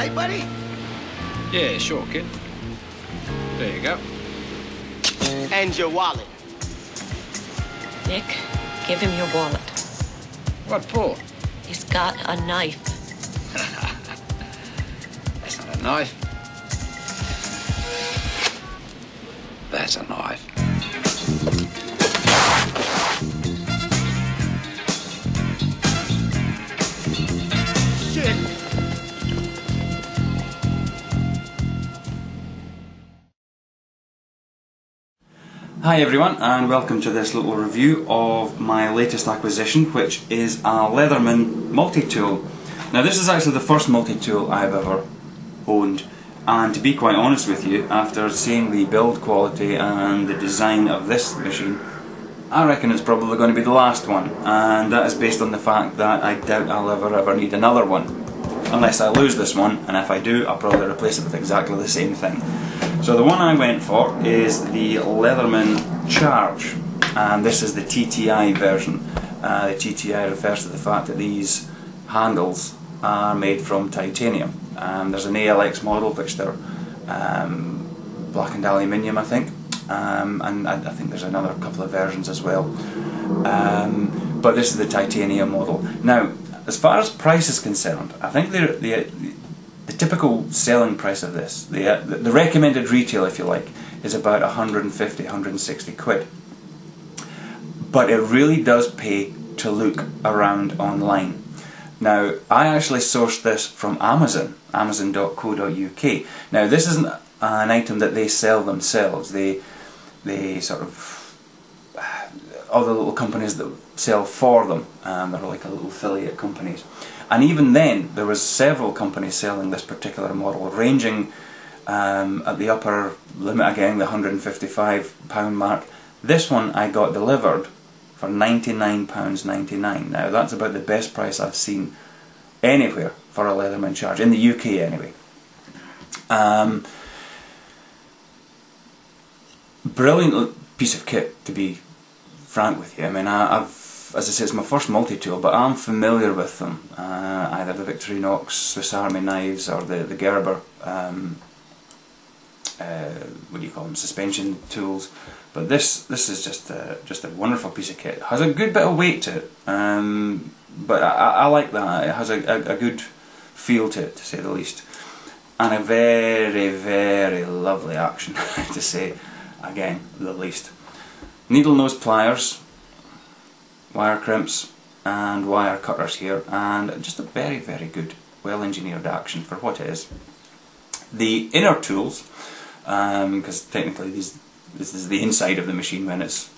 right, buddy? Yeah, sure, kid. There you go. And your wallet. Nick, give him your wallet. What for? He's got a knife. That's not a knife. That's a knife. Shit. Hi everyone, and welcome to this little review of my latest acquisition, which is a Leatherman multi-tool. Now this is actually the first multi-tool I've ever owned, and to be quite honest with you, after seeing the build quality and the design of this machine, I reckon it's probably going to be the last one, and that is based on the fact that I doubt I'll ever need another one. Unless I lose this one, and if I do, I'll probably replace it with exactly the same thing. So the one I went for is the Leatherman Charge, and this is the TTi version. The TTi refers to the fact that these handles are made from titanium. There's an ALX model which they're blackened aluminium, I think, and I think there's another couple of versions as well. But this is the titanium model. Now, as far as price is concerned, I think the typical selling price of this, the recommended retail, if you like, is about 150, 160 quid. But it really does pay to look around online. Now, I actually sourced this from Amazon, amazon.co.uk. Now, this isn't an item that they sell themselves. They sort of, other little companies that sell for them, they're like a little affiliate companies. And even then, there was several companies selling this particular model, ranging at the upper limit again, the £155 mark. This one I got delivered for £99.99. Now that's about the best price I've seen anywhere for a Leatherman Charge, in the UK anyway. Brilliant piece of kit, to be frank with you. I mean, as I say, it's my first multi-tool, but I'm familiar with them. Either the Victorinox Swiss Army knives or the Gerber, what do you call them, suspension tools. But this is just a wonderful piece of kit. It has a good bit of weight to it, but I like that. It has a good feel to it, to say the least, and a very, very lovely action, to say again the least. Needle nose pliers, wire crimps and wire cutters here, and just a very, very good, well engineered action for what it is. The inner tools, because technically this is the inside of the machine when it's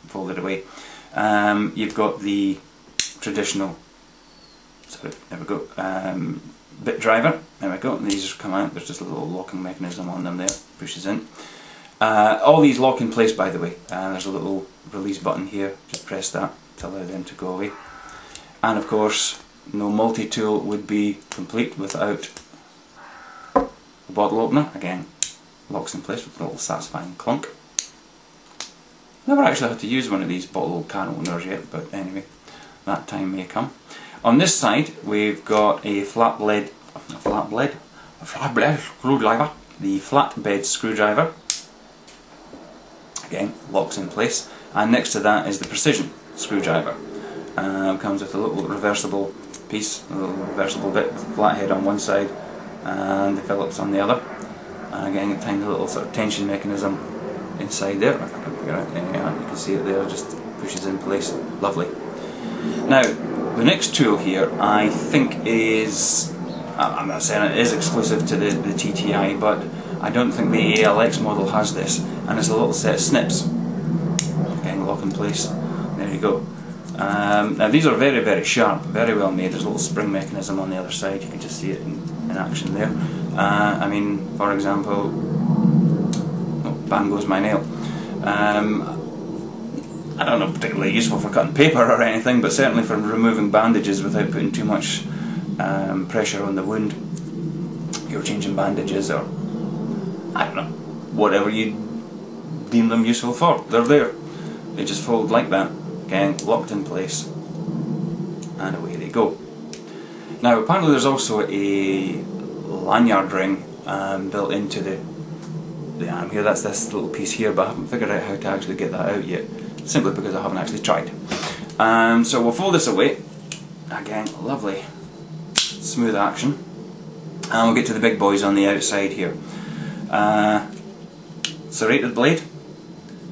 folded away. You've got the traditional, sorry, there we go, bit driver, there we go, and these just come out, there's just a little locking mechanism on them there, pushes in. All these lock in place, by the way. There's a little release button here, just press that to allow them to go away. And of course, no multi-tool would be complete without a bottle opener. Again, locks in place with a little satisfying clunk. Never actually had to use one of these bottle can openers yet, but anyway, that time may come. On this side, we've got a flatbed screwdriver. The flatbed screwdriver, again, locks in place, and next to that is the precision screwdriver. Comes with a little reversible piece, a little reversible bit, flathead on one side and the Phillips on the other, and again a tiny little sort of tension mechanism inside there. If I can figure out, yeah, you can see it there, just pushes in place, lovely. Now the next tool here I think is, I'm not saying it is exclusive to the TTi, but I don't think the ALX model has this, and it's a little set of snips. Again, lock in place, there you go. Now these are very, very sharp, very well made. There's a little spring mechanism on the other side, you can just see it in action there. I mean, for example, oh, bang goes my nail. I don't know, particularly useful for cutting paper or anything, but certainly for removing bandages without putting too much pressure on the wound. You're changing bandages, or I don't know, whatever you deem them useful for, they're there. They just fold like that, again, locked in place, and away they go. Now apparently there's also a lanyard ring built into the arm here. That's this little piece here, but I haven't figured out how to actually get that out yet, simply because I haven't actually tried. So we'll fold this away. Again, lovely smooth action, and we'll get to the big boys on the outside here. Serrated blade,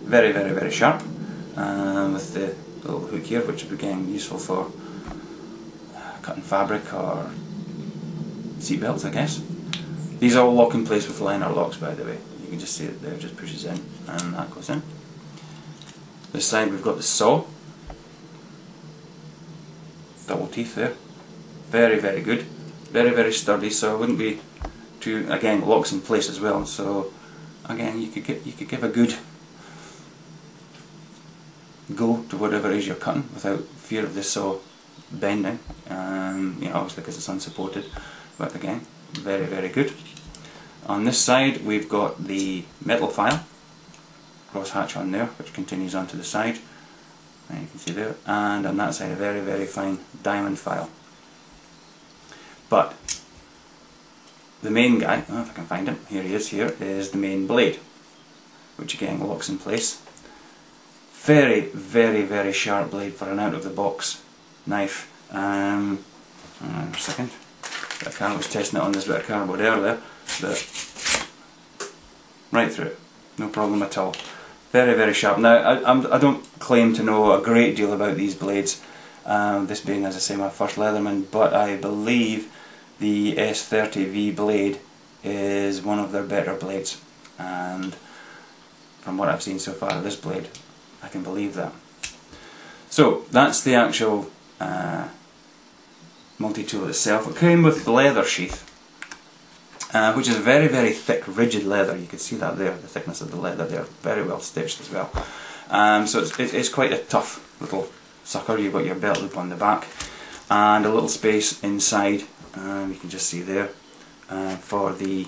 very, very, very sharp, with the little hook here, which is again useful for cutting fabric or seat belts, I guess. These all lock in place with liner locks, by the way. You can just see it there, it just pushes in and that goes in. This side we've got the saw, double teeth there, very, very good, very, very sturdy, so it wouldn't be too, again, locks in place as well, so again you could give a good go to whatever it is you're cutting without fear of the saw bending, you know, obviously because it's unsupported, but again, very, very good. On this side we've got the metal file, cross hatch on there, which continues onto the side, and you can see there, and on that side a very, very fine diamond file. But the main guy, oh, if I can find him, here he is, here is the main blade, which again locks in place. Very, very, very sharp blade for an out of the box knife. Hang on a second, I was testing it on this bit of cardboard earlier, but right through it, no problem at all. Very, very sharp. Now I don't claim to know a great deal about these blades, this being, as I say, my first Leatherman, but I believe the S30V blade is one of their better blades, and from what I've seen so far of this blade, I can believe that. So that's the actual multi-tool itself. It came with the leather sheath, which is very, very thick, rigid leather. You can see that there, the thickness of the leather there, very well stitched as well. So it's quite a tough little sucker. You've got your belt loop on the back and a little space inside, you can just see there, for the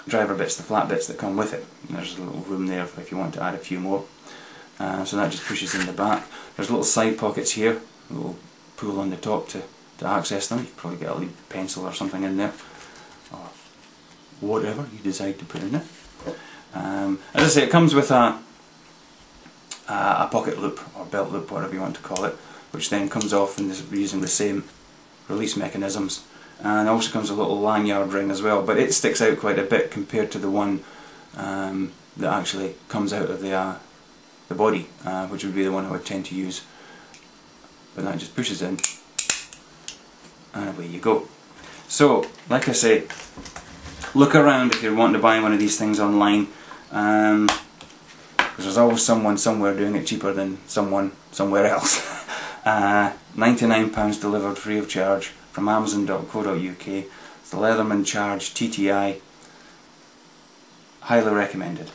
driver bits, the flat bits that come with it. There's a little room there if you want to add a few more. So that just pushes in the back. There's little side pockets here, a little pull on the top to access them. You can probably get a lead pencil or something in there, or whatever you decide to put in it. As I say, it comes with a pocket loop or belt loop, whatever you want to call it, which then comes off and is using the same release mechanisms. And also comes with a little lanyard ring as well, but it sticks out quite a bit compared to the one that actually comes out of the body, which would be the one I would tend to use. But that just pushes in, and away you go. So, like I say, look around if you're wanting to buy one of these things online, because there's always someone somewhere doing it cheaper than someone somewhere else. £99 delivered free of charge from Amazon.co.uk. It's the Leatherman Charge TTi. Highly recommended.